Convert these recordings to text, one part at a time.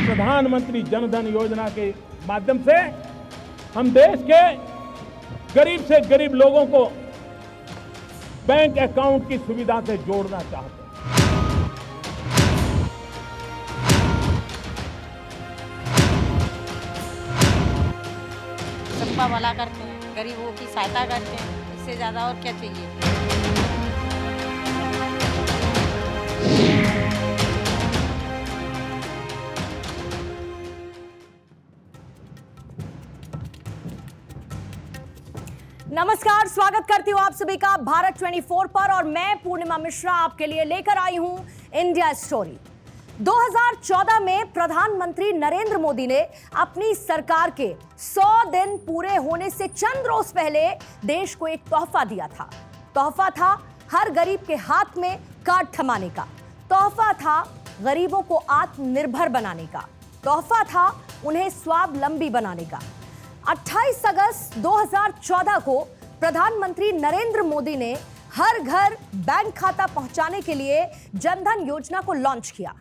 प्रधानमंत्री जन धन योजना के माध्यम से हम देश के गरीब से गरीब लोगों को बैंक अकाउंट की सुविधा से जोड़ना चाहते हैं। सबका भला करते हैं, गरीबों की सहायता करते हैं, इससे ज्यादा और क्या चाहिए। नमस्कार, स्वागत करती हूँ आप सभी का भारत 24 पर और मैं पूर्णिमा मिश्रा आपके लिए लेकर आई हूँ इंडिया स्टोरी। 2014 में प्रधानमंत्री नरेंद्र मोदी ने अपनी सरकार के 100 दिन पूरे होने से चंद रोज पहले देश को एक तोहफा दिया था। तोहफा था हर गरीब के हाथ में कार्ड थमाने का। तोहफा था गरीबों को आत्मनिर्भर बनाने का। तोहफा था उन्हें स्वावलंबी बनाने का। 28 अगस्त 2014 को प्रधानमंत्री नरेंद्र मोदी ने हर घर बैंक खाता पहुंचाने के लिए जनधन योजना को लॉन्च किया।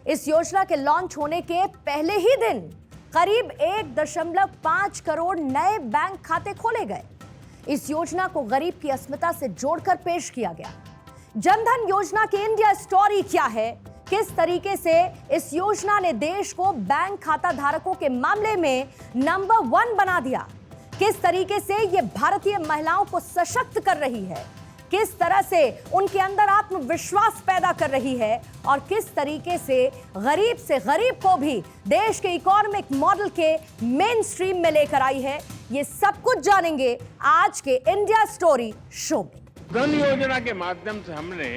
इस योजना के लॉन्च होने के पहले ही दिन करीब 1.5 करोड़ नए बैंक खाते खोले गए। इस योजना को गरीब की अस्मिता से जोड़कर पेश किया गया। जनधन योजना की इंडिया स्टोरी क्या है, किस तरीके से इस योजना ने देश को बैंक खाता धारकों के मामले में नंबर 1 बना दिया, किस तरीके से ये भारतीय महिलाओं को सशक्त कर रही है, किस तरह से उनके अंदर आत्मविश्वास पैदा कर रही है और किस तरीके से गरीब को भी देश के इकोनॉमिक मॉडल के मेन स्ट्रीम में लेकर आई है, ये सब कुछ जानेंगे आज के इंडिया स्टोरी शो में। धन योजना के माध्यम से हमने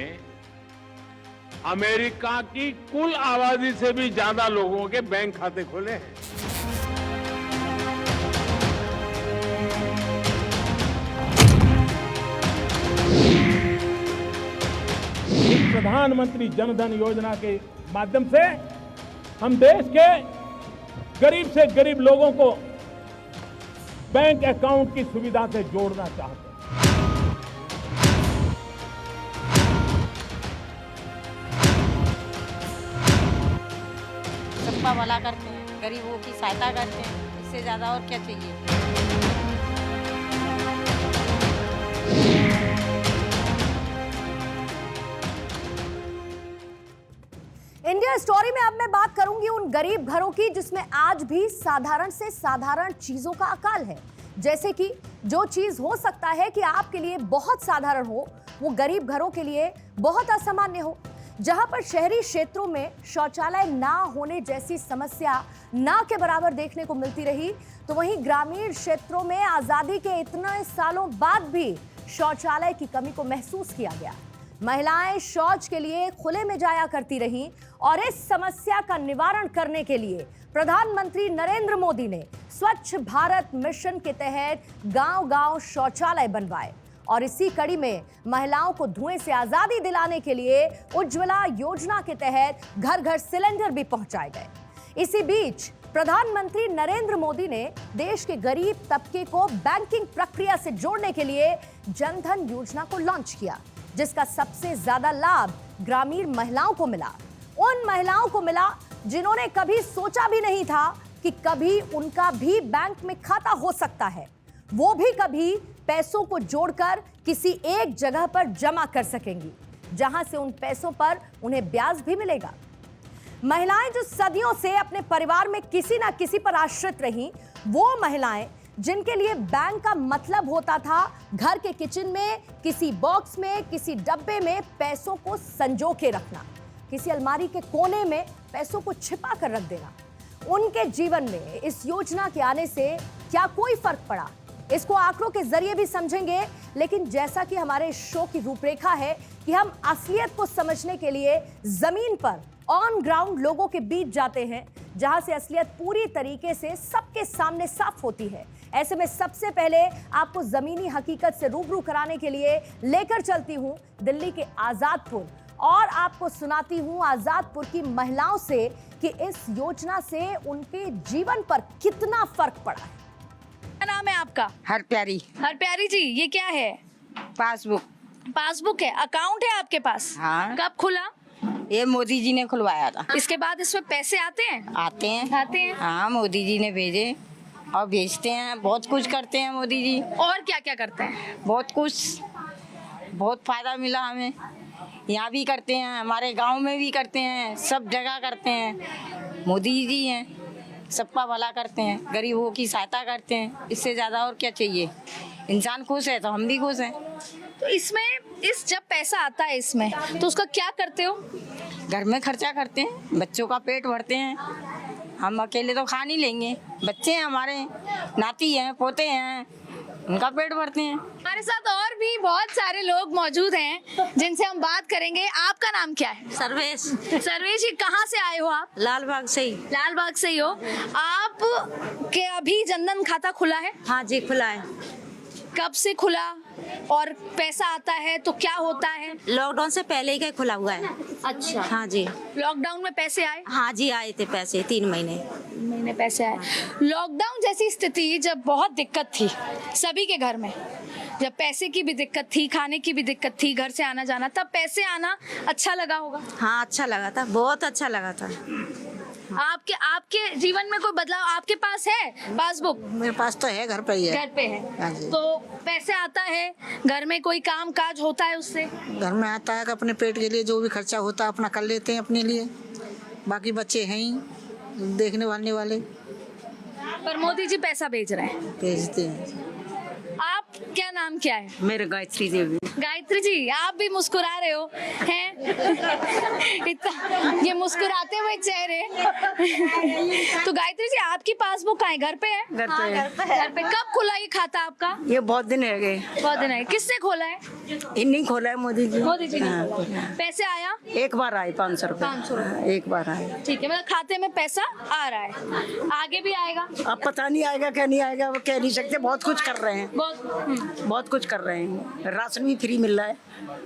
अमेरिका की कुल आबादी से भी ज्यादा लोगों के बैंक खाते खोले हैं। इस प्रधानमंत्री जन धन योजना के माध्यम से हम देश के गरीब से गरीब लोगों को बैंक अकाउंट की सुविधा से जोड़ना चाहते हैं। सबका भला करते हैं, गरीबों की सहायता करते हैं, इससे ज्यादा और क्या चाहिए। इंडिया स्टोरी में अब मैं बात करूंगी उन गरीब घरों की जिसमें आज भी साधारण से साधारण चीजों का अकाल है। जैसे कि जो चीज हो सकता है कि आपके लिए बहुत साधारण हो, वो गरीब घरों के लिए बहुत असामान्य हो। जहां पर शहरी क्षेत्रों में शौचालय ना होने जैसी समस्या ना के बराबर देखने को मिलती रही, तो वहीं ग्रामीण क्षेत्रों में आजादी के इतने सालों बाद भी शौचालय की कमी को महसूस किया गया। महिलाएं शौच के लिए खुले में जाया करती रहीं और इस समस्या का निवारण करने के लिए प्रधानमंत्री नरेंद्र मोदी ने स्वच्छ भारत मिशन के तहत गांव-गांव शौचालय बनवाए और इसी कड़ी में महिलाओं को धुएं से आजादी दिलाने के लिए उज्ज्वला योजना के तहत घर घर सिलेंडर भी पहुंचाए गए। इसी बीच प्रधानमंत्री नरेंद्र मोदी ने देश के गरीब तबके को बैंकिंग प्रक्रिया से जोड़ने के लिए जनधन योजना को लॉन्च किया, जिसका सबसे ज्यादा लाभ ग्रामीण महिलाओं को मिला। उन महिलाओं को मिला जिन्होंने कभी सोचा भी नहीं था कि कभी उनका भी बैंक में खाता हो सकता है, वो भी कभी पैसों को जोड़कर किसी एक जगह पर जमा कर सकेंगी, जहां से उन पैसों पर उन्हें ब्याज भी मिलेगा। महिलाएं जो सदियों से अपने परिवार में किसी ना किसी पर आश्रित रहीं, वो महिलाएं जिनके लिए बैंक का मतलब होता था घर के किचन में किसी बॉक्स में, किसी डब्बे में पैसों को संजो के रखना, किसी अलमारी के कोने में पैसों को छिपा कर रख देना, उनके जीवन में इस योजना के आने से क्या कोई फर्क पड़ा, इसको आंकड़ों के जरिए भी समझेंगे। लेकिन जैसा कि हमारे शो की रूपरेखा है कि हम असलियत को समझने के लिए जमीन पर ऑन ग्राउंड लोगों के बीच जाते हैं, जहां से असलियत पूरी तरीके से सबके सामने साफ होती है। ऐसे में सबसे पहले आपको जमीनी हकीकत से रूबरू कराने के लिए लेकर चलती हूं दिल्ली के आजादपुर और आपको सुनाती हूं आजादपुर की महिलाओं से कि इस योजना से उनके जीवन पर कितना फर्क पड़ा है। क्या नाम है आपका? हरप्यारी। हरप्यारी जी, ये क्या है? पासबुक। पासबुक है, अकाउंट है आपके पास? हाँ। कब खुला? ये मोदी जी ने खुलवाया था। इसके बाद इसमें पैसे आते हैं? आते हैं। आते हैं। हाँ, मोदी जी ने भेजे और भेजते हैं। बहुत कुछ करते हैं मोदी जी। और क्या क्या करते हैं? बहुत कुछ, बहुत फायदा मिला हमें। यहाँ भी करते हैं, हमारे गांव में भी करते हैं, सब जगह करते हैं। मोदी जी हैं, सबका भला करते हैं, गरीबों की सहायता करते हैं। इससे ज़्यादा और क्या चाहिए? इंसान खुश है तो हम भी खुश हैं। तो इसमें जब पैसा आता है इसमें तो उसका क्या करते हो? घर में खर्चा करते हैं, बच्चों का पेट भरते हैं। हम अकेले तो खा नहीं लेंगे, बच्चे हैं हमारे, नाती हैं, पोते हैं, उनका पेट भरते हैं। हमारे साथ और भी बहुत सारे लोग मौजूद हैं जिनसे हम बात करेंगे। आपका नाम क्या है? सर्वेश। सर्वेश जी, कहाँ से आए हो आप? लाल बाग से ही। लाल बाग से ही हो आप? के अभी जनधन खाता खुला है? हाँ जी, खुला है। कब से खुला और पैसा आता है तो क्या होता है? लॉकडाउन से पहले ही का खुला हुआ है। अच्छा, हाँ जी। लॉकडाउन में पैसे आए? हाँ जी, आए थे पैसे 3 महीने। पैसे आए। लॉकडाउन जैसी स्थिति जब बहुत दिक्कत थी सभी के घर में, जब पैसे की भी दिक्कत थी, खाने की भी दिक्कत थी, घर से आना जाना, तब पैसे आना अच्छा लगा होगा? हाँ, अच्छा लगा था, बहुत अच्छा लगा था। आपके जीवन में कोई बदलाव? आपके पास है पासबुक? मेरे पास तो है, घर पे ही है। घर पे हाँ है जी। तो पैसे आता है, घर में कोई काम काज होता है उससे? घर में आता है कि अपने पेट के लिए जो भी खर्चा होता है अपना कर लेते हैं अपने लिए। बाकी बच्चे हैं ही देखने वालने वाले, पर मोदी जी पैसा भेज रहे हैं। भेजते हैं। आप क्या नाम क्या है? मेरे गायत्री देवी। गायत्री जी, आप भी मुस्कुरा रहे हो हैं? इतना ये मुस्कुराते हुए चेहरे। तो गायत्री जी, आपकी पासबुक कहाँ है? घर पे है? घर पे है। घर पे। कब खुला ये खाता आपका? ये बहुत दिन हो गए। बहुत दिन है। किससे खोला है? इन्हीं खोला है मोदी जी। मोदी जी ने। हाँ। पैसे आया? एक बार आए 500 रुपए। 500 रुपए। हाँ, एक बार आए। ठीक है, मतलब खाते में पैसा आ रहा है, आगे भी आएगा? अब पता नहीं आएगा क्या नहीं आएगा, वो कह नहीं सकते। बहुत कुछ कर रहे हैं, बहुत कुछ कर रहे हैं। राशन भी फ्री मिल रहा है।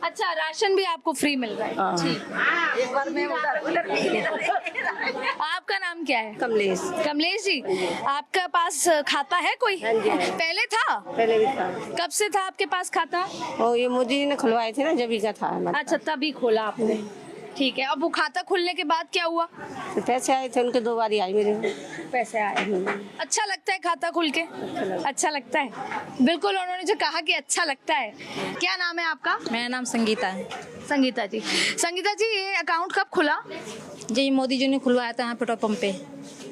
अच्छा, राशन भी आपको फ्री मिल रहा है। हाँ। ठीक। एक बार मैं आपका नाम क्या है? कमलेश। कमलेश जी, आपका पास खाता है कोई? हाँ जी, है। पहले था? पहले भी था। कब से था आपके पास खाता? और ये मोदी जी ने खुलवाए थे ना, जब ही का था हमारे अच्छा, तभी खोला आपने। ठीक है, अब वो खाता खुलने के बाद क्या हुआ? पास। पैसे आए थे उनके 2 बार ही आए मेरे। पैसे आए। अच्छा लगता है खाता खुल के? अच्छा लगता है, बिल्कुल। उन्होंने जो कहा कि अच्छा लगता है। क्या नाम है आपका? मेरा नाम संगीता है। संगीता जी। संगीता जी, ये अकाउंट कब खुला? जी, मोदी जी ने खुलवाया था यहाँ पेट्रोल पंप पे।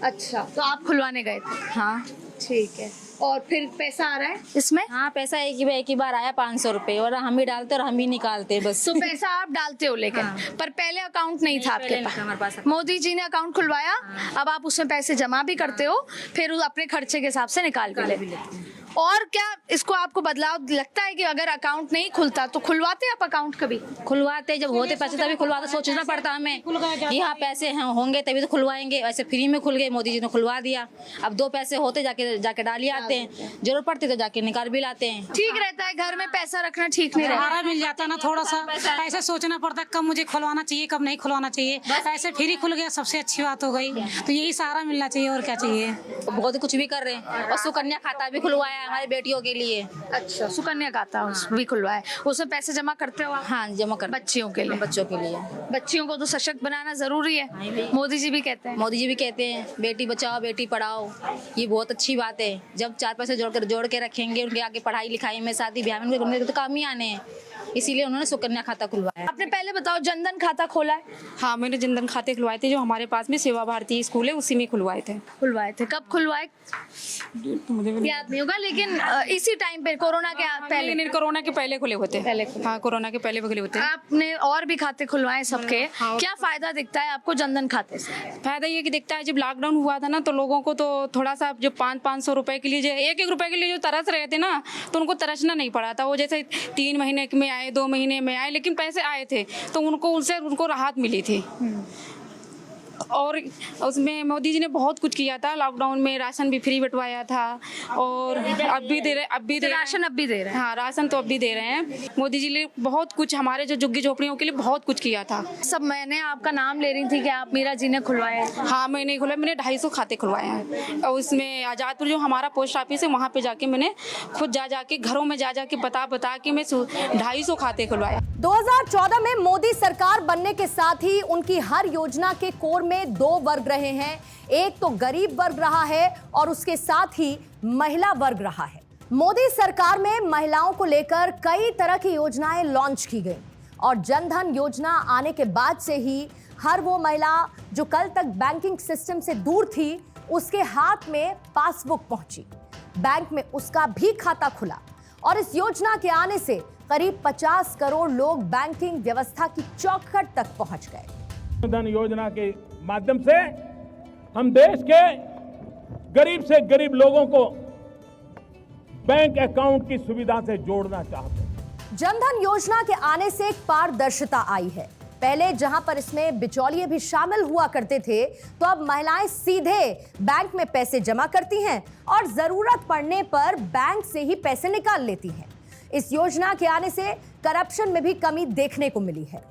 अच्छा, तो आप खुलवाने गए थे? हाँ। ठीक है, और फिर पैसा आ रहा है इसमें? हाँ, पैसा एक ही बार आया 500 रुपए, और हम ही डालते और हम ही निकालते बस। तो पैसा आप डालते हो लेकिन? हाँ। पर पहले अकाउंट नहीं था आपके पहले नहीं था हमारे पास? पास। मोदी जी ने अकाउंट खुलवाया, अब आप उसमें पैसे जमा भी करते हो, फिर अपने खर्चे के हिसाब से निकाल भी लेते हैं। और क्या इसको आपको बदलाव लगता है कि अगर अकाउंट नहीं खुलता तो खुलवाते आप अकाउंट कभी? खुलवाते, जब होते पैसे तभी खुलवाते। सोचना पड़ता हमें कि हाँ पैसे होंगे तभी तो खुलवाएंगे। ऐसे फ्री में खुल गए, मोदी जी ने खुलवा दिया। अब 2 पैसे होते जाके डाल ही आते हैं, जरूरत पड़ती तो जाके निकाल भी लाते हैं। ठीक रहता है, घर में पैसा रखना ठीक नहीं रहता? सहारा मिल जाता ना थोड़ा सा। ऐसे सोचना पड़ता कब मुझे खुलवाना चाहिए, कब नहीं खुलवाना चाहिए। ऐसे फ्री खुल गया, सबसे अच्छी बात हो गई। तो यही सहारा मिलना चाहिए, और क्या चाहिए। बहुत कुछ भी कर रहे हैं, और सुकन्या खाता भी खुलवाया है हमारी बेटियों के लिए। अच्छा, सुकन्या खाता भी खुलवाया है, उसमें पैसे जमा करते हो आप? हाँ, जमा कर बच्चियों के लिए? बच्चों के लिए। बच्चियों को तो सशक्त बनाना जरूरी है, मोदी जी भी कहते हैं। मोदी जी भी कहते हैं बेटी बचाओ बेटी पढ़ाओ, ये बहुत अच्छी बात है। जब 4 पैसे जोड़ के रखेंगे, उनके आगे पढ़ाई लिखाई में, शादी ब्याह में उनके तो काम ही आने हैं, इसीलिए उन्होंने सुकन्या खाता खुलवाया। आपने पहले बताओ, जनधन खाता खोला है? हाँ, मैंने जनधन खाते खुलवाए थे, जो हमारे पास में सेवा भारती स्कूल है उसी में खुलवाए थे। खुलवाए थे? कब खुलवाए मुझे याद नहीं होगा, लेकिन इसी टाइम पे कोरोना के पहले? नहीं, कोरोना के पहले खुले होते। पहले खुले। हाँ, कोरोना के पहले खुले होते। आपने और भी खाते खुलवाए सबके, क्या फायदा दिखता है आपको जनधन खाते से? फायदा ये कि दिखता है, जब लॉकडाउन हुआ था ना तो लोगों को तो थोड़ा सा जो 500 रुपए के लिए, जो 1 रुपए के लिए जो तरस रहे थे ना, तो उनको तरसना नहीं पड़ा था। वो जैसे 3 महीने में आए, 2 महीने में आए, लेकिन पैसे आए थे तो उनको राहत मिली थी। और उसमें मोदी जी ने बहुत कुछ किया था। लॉकडाउन में राशन भी फ्री बंटवाया था और अब भी दे रहे राशन अब भी दे रहे हैं। हाँ, राशन तो अब भी दे रहे हैं। मोदी जी ने बहुत कुछ हमारे जो झुग्गी झोपड़ियों के लिए बहुत कुछ किया था। सब मैंने आपका नाम ले रही थी कि आप मीरा जी ने खुलवाया है। हाँ, मैंने खुला, मैंने 250 खाते खुलवाए हैं और उसमें आज़ादपुर जो हमारा पोस्ट ऑफिस है वहाँ पे जाके मैंने खुद जाके घरों में जा के बता के मैं 250 खाते खुलवाया। 2014 में मोदी सरकार बनने के साथ ही उनकी हर योजना के कोर में दो वर्ग रहे हैं। एक तो गरीब वर्ग रहा है और उसके साथ ही महिला वर्ग रहा है। मोदी सरकार में महिलाओं को लेकर कई तरह की योजनाएं लॉन्च की गई और जनधन योजना आने के बाद से ही हर वो महिला जो कल तक बैंकिंग सिस्टम से दूर थी, उसके हाथ में पासबुक पहुंची, बैंक में उसका भी खाता खुला और इस योजना के आने से करीब 50 करोड़ लोग बैंकिंग व्यवस्था की चौखट तक पहुंच गए। जनधन योजना के माध्यम से हम देश के गरीब से गरीब लोगों को बैंक अकाउंट की सुविधा से जोड़ना चाहते हैं। जनधन योजना के आने से एक पारदर्शिता आई है। पहले जहां पर इसमें बिचौलिए भी शामिल हुआ करते थे, तो अब महिलाएं सीधे बैंक में पैसे जमा करती हैं और जरूरत पड़ने पर बैंक से ही पैसे निकाल लेती हैं। इस योजना के आने से करप्शन में भी कमी देखने को मिली है।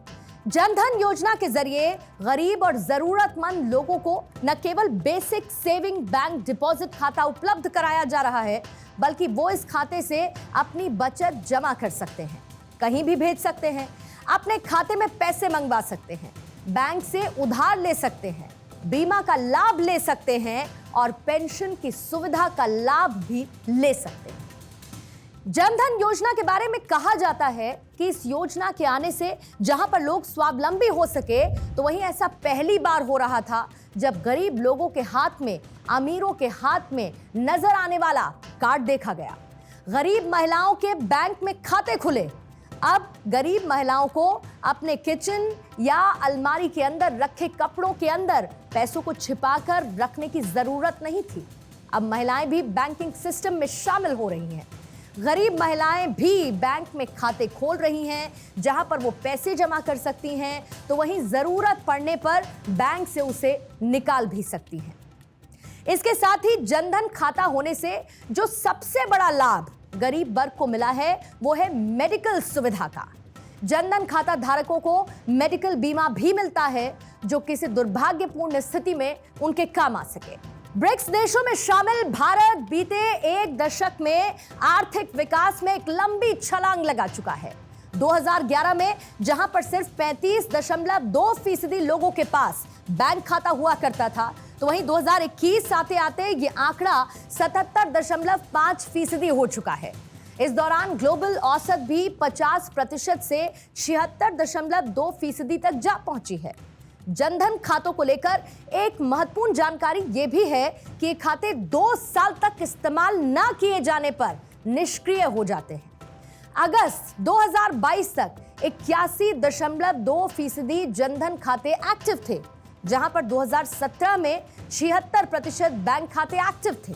जनधन योजना के जरिए गरीब और जरूरतमंद लोगों को न केवल बेसिक सेविंग बैंक डिपॉजिट खाता उपलब्ध कराया जा रहा है, बल्कि वो इस खाते से अपनी बचत जमा कर सकते हैं, कहीं भी भेज सकते हैं, अपने खाते में पैसे मंगवा सकते हैं, बैंक से उधार ले सकते हैं, बीमा का लाभ ले सकते हैं और पेंशन की सुविधा का लाभ भी ले सकते हैं। जनधन योजना के बारे में कहा जाता है कि इस योजना के आने से जहां पर लोग स्वावलंबी हो सके, तो वहीं ऐसा पहली बार हो रहा था जब गरीब लोगों के हाथ में, अमीरों के हाथ में नजर आने वाला कार्ड देखा गया। गरीब महिलाओं के बैंक में खाते खुले। अब गरीब महिलाओं को अपने किचन या अलमारी के अंदर रखे कपड़ों के अंदर पैसों को छिपाकर रखने की जरूरत नहीं थी। अब महिलाएं भी बैंकिंग सिस्टम में शामिल हो रही हैं। गरीब महिलाएं भी बैंक में खाते खोल रही हैं, जहां पर वो पैसे जमा कर सकती हैं, तो वहीं जरूरत पड़ने पर बैंक से उसे निकाल भी सकती हैं। इसके साथ ही जनधन खाता होने से जो सबसे बड़ा लाभ गरीब वर्ग को मिला है, वो है मेडिकल सुविधा का। जनधन खाता धारकों को मेडिकल बीमा भी मिलता है, जो किसी दुर्भाग्यपूर्ण स्थिति में उनके काम आ सके। ब्रिक्स देशों में शामिल भारत बीते एक दशक में आर्थिक विकास में एक लंबी छलांग लगा चुका है। 2011 में जहां पर सिर्फ 35.2% लोगों के पास बैंक खाता हुआ करता था, तो वहीं 2021 आते आते ये आंकड़ा 77.5% हो चुका है। इस दौरान ग्लोबल औसत भी 50% से 76.2% तक जा पहुंची है। जनधन खातों को लेकर एक महत्वपूर्ण जानकारी ये भी है कि ये खाते 2 साल तक इस्तेमाल न किए जाने पर निष्क्रिय हो जाते हैं। अगस्त 2022 तक 81.2% जनधन खाते एक्टिव थे, जहां पर 2017 में 76% बैंक खाते एक्टिव थे।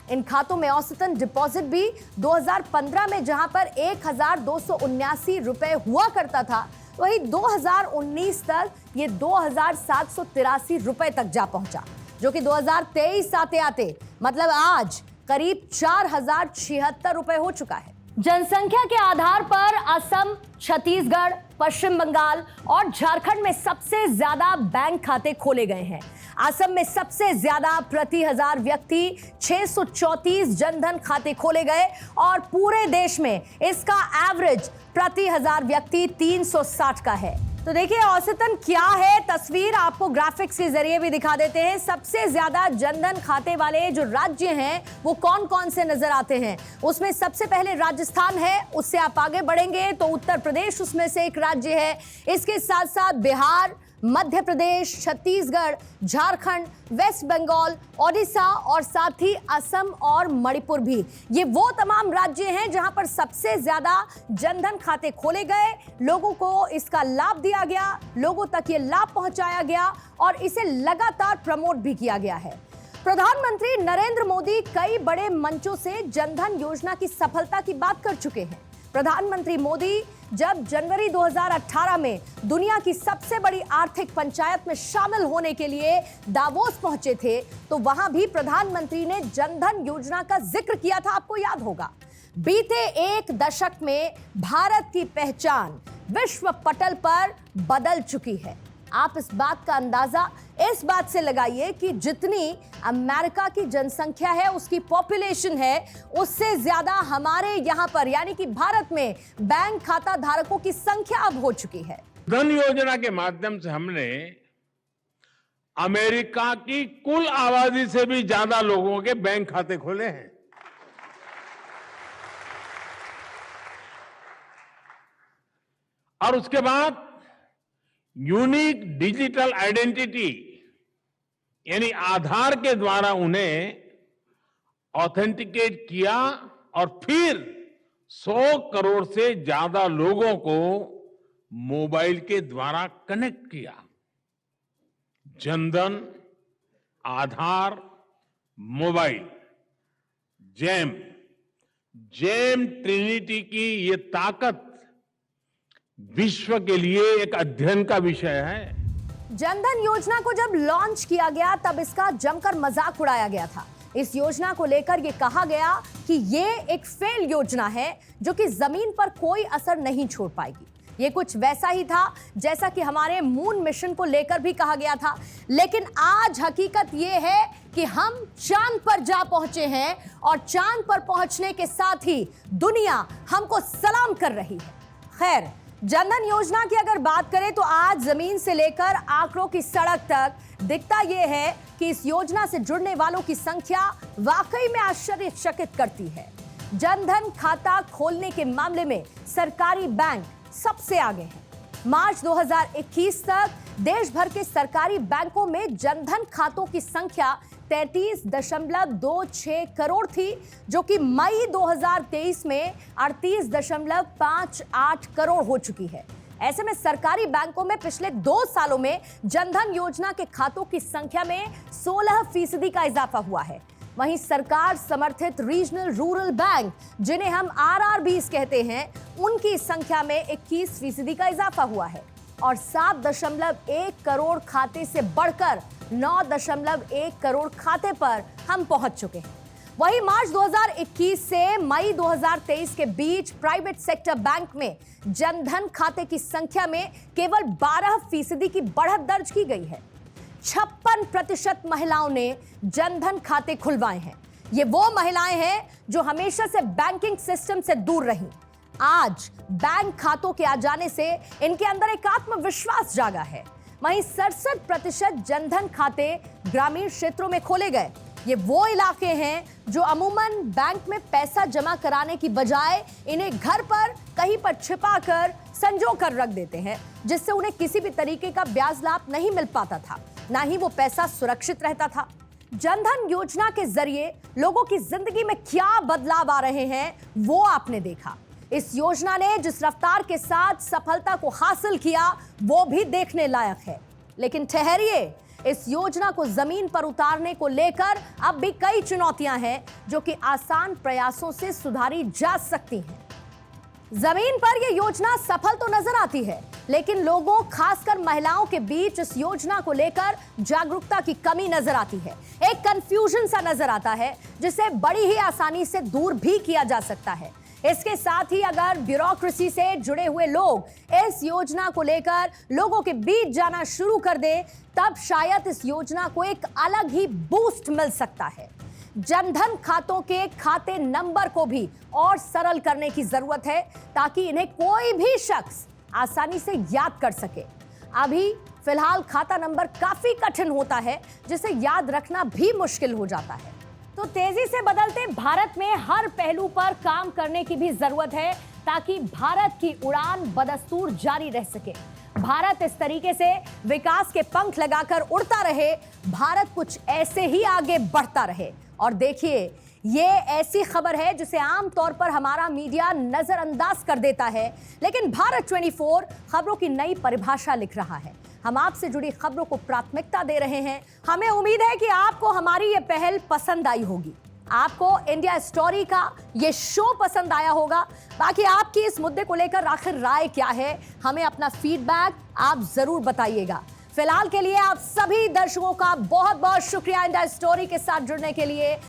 इन खातों में औसतन डिपॉजिट भी 2015 में जहां पर 1,279 रुपए हुआ करता था, वहीं 2019 तक ये 2,783 रुपए तक जा पहुंचा, जो कि 2023 आते आते मतलब आज करीब 4,076 रुपए हो चुका है। जनसंख्या के आधार पर असम, छत्तीसगढ़, पश्चिम बंगाल और झारखंड में सबसे ज्यादा बैंक खाते खोले गए हैं। असम में सबसे ज्यादा प्रति 1000 व्यक्ति 634 जनधन खाते खोले गए और पूरे देश में इसका एवरेज प्रति 1000 व्यक्ति 360 का है। तो देखिए औसतन क्या है तस्वीर, आपको ग्राफिक्स के जरिए भी दिखा देते हैं। सबसे ज्यादा जनधन खाते वाले जो राज्य हैं वो कौन कौन से नजर आते हैं। उसमें सबसे पहले राजस्थान है, उससे आप आगे बढ़ेंगे तो उत्तर प्रदेश उसमें से एक राज्य है। इसके साथ साथ बिहार, मध्य प्रदेश, छत्तीसगढ़, झारखंड, वेस्ट बंगाल, ओडिशा और साथ ही असम और मणिपुर भी। ये वो तमाम राज्य हैं जहां पर सबसे ज्यादा जनधन खाते खोले गए, लोगों को इसका लाभ दिया गया, लोगों तक ये लाभ पहुंचाया गया और इसे लगातार प्रमोट भी किया गया है। प्रधानमंत्री नरेंद्र मोदी कई बड़े मंचों से जनधन योजना की सफलता की बात कर चुके हैं। प्रधानमंत्री मोदी जब जनवरी 2018 में दुनिया की सबसे बड़ी आर्थिक पंचायत में शामिल होने के लिए दावोस पहुंचे थे, तो वहां भी प्रधानमंत्री ने जनधन योजना का जिक्र किया था, आपको याद होगा। बीते एक दशक में भारत की पहचान विश्व पटल पर बदल चुकी है। आप इस बात का अंदाजा इस बात से लगाइए कि जितनी अमेरिका की जनसंख्या है, उसकी पॉपुलेशन है, उससे ज्यादा हमारे यहाँ पर यानी कि भारत में बैंक खाता धारकों की संख्या अब हो चुकी है। धन योजना के माध्यम से हमने अमेरिका की कुल आबादी से भी ज्यादा लोगों के बैंक खाते खोले हैं। और उसके बाद यूनिक डिजिटल आइडेंटिटी यानी आधार के द्वारा उन्हें ऑथेंटिकेट किया और फिर 100 करोड़ से ज्यादा लोगों को मोबाइल के द्वारा कनेक्ट किया। जनधन, आधार, मोबाइल, जेम ट्रिनिटी की ये ताकत विश्व के लिए एक अध्ययन का विषय है। जनधन योजना को जब लॉन्च किया गया तब इसका जमकर मजाक उड़ाया गया था। इस योजना को लेकर ये कहा गया कि ये एक फेल योजना है जो कि जमीन पर कोई असर नहीं छोड़ पाएगी। ये कुछ वैसा ही था जैसा कि हमारे मून मिशन को लेकर भी कहा गया था। लेकिन आज हकीकत ये है कि हम चांद पर जा पहुंचे हैं और चांद पर पहुंचने के साथ ही दुनिया हमको सलाम कर रही है। खैर, जनधन योजना की अगर बात करें तो आज जमीन से लेकर आंकड़ों की सड़क तक दिखता यह है कि इस योजना से जुड़ने वालों की संख्या वाकई में आश्चर्यचकित करती है। जनधन खाता खोलने के मामले में सरकारी बैंक सबसे आगे हैं। मार्च 2021 तक देश भर के सरकारी बैंकों में जनधन खातों की संख्या 33.26 करोड़ थी, जो कि मई 2023 में 38.58 करोड़ हो चुकी है। ऐसे में सरकारी बैंकों में पिछले 2 सालों में जनधन योजना के खातों की संख्या में 16% का इजाफा हुआ है। वहीं सरकार समर्थित रीजनल रूरल बैंक, जिन्हें हम RRBs कहते हैं, उनकी संख्या में 21% का इजाफा हुआ है और 7.1 करोड़ खाते से बढ़कर 9.1 करोड़ खाते पर हम पहुंच चुके हैं। वहीं मार्च 2021 से मई 2023 के बीच प्राइवेट सेक्टर बैंक में जनधन खाते की संख्या में केवल 12% की बढ़त दर्ज की गई है। 56% महिलाओं ने जनधन खाते खुलवाए हैं। ये वो महिलाएं हैं जो हमेशा से बैंकिंग सिस्टम से दूर रहीं। आज बैंक खातों के आ जाने से इनके अंदर एक आत्मविश्वास जागा है। वहीं 67% जनधन खाते ग्रामीण क्षेत्रों में खोले गए। ये वो इलाके हैं जो अमूमन बैंक में पैसा जमा कराने की बजाय इन्हें घर पर कहीं पर छिपा कर संजो कर रख देते हैं, जिससे उन्हें किसी भी तरीके का ब्याज लाभ नहीं मिल पाता था, ना ही वो पैसा सुरक्षित रहता था। जनधन योजना के जरिए लोगों की जिंदगी में क्या बदलाव आ रहे हैं वो आपने देखा। इस योजना ने जिस रफ्तार के साथ सफलता को हासिल किया वो भी देखने लायक है। लेकिन ठहरिए, इस योजना को जमीन पर उतारने को लेकर अब भी कई चुनौतियां हैं जो कि आसान प्रयासों से सुधारी जा सकती हैं। जमीन पर यह योजना सफल तो नजर आती है, लेकिन लोगों खासकर महिलाओं के बीच इस योजना को लेकर जागरूकता की कमी नजर आती है। एक कंफ्यूजन सा नजर आता है जिसे बड़ी ही आसानी से दूर भी किया जा सकता है। इसके साथ ही अगर ब्यूरोक्रेसी से जुड़े हुए लोग इस योजना को लेकर लोगों के बीच जाना शुरू कर दे, तब शायद इस योजना को एक अलग ही बूस्ट मिल सकता है। जनधन खातों के खाते नंबर को भी और सरल करने की जरूरत है ताकि इन्हें कोई भी शख्स आसानी से याद कर सके। अभी फिलहाल खाता नंबर काफी कठिन होता है, जिसे याद रखना भी मुश्किल हो जाता है। तो तेजी से बदलते भारत में हर पहलू पर काम करने की भी जरूरत है ताकि भारत की उड़ान बदस्तूर जारी रह सके। भारत इस तरीके से विकास के पंख लगाकर उड़ता रहे, भारत कुछ ऐसे ही आगे बढ़ता रहे। और देखिए, ये ऐसी खबर है जिसे आमतौर पर हमारा मीडिया नजरअंदाज कर देता है, लेकिन भारत 24 खबरों की नई परिभाषा लिख रहा है। हम आपसे जुड़ी खबरों को प्राथमिकता दे रहे हैं। हमें उम्मीद है कि आपको हमारी ये पहल पसंद आई होगी। आपको इंडिया स्टोरी का ये शो पसंद आया होगा। बाकी आपकी इस मुद्दे को लेकर आखिर राय क्या है, हमें अपना फीडबैक आप जरूर बताइएगा। फिलहाल के लिए आप सभी दर्शकों का बहुत बहुत शुक्रिया इंडिया स्टोरी के साथ जुड़ने के लिए।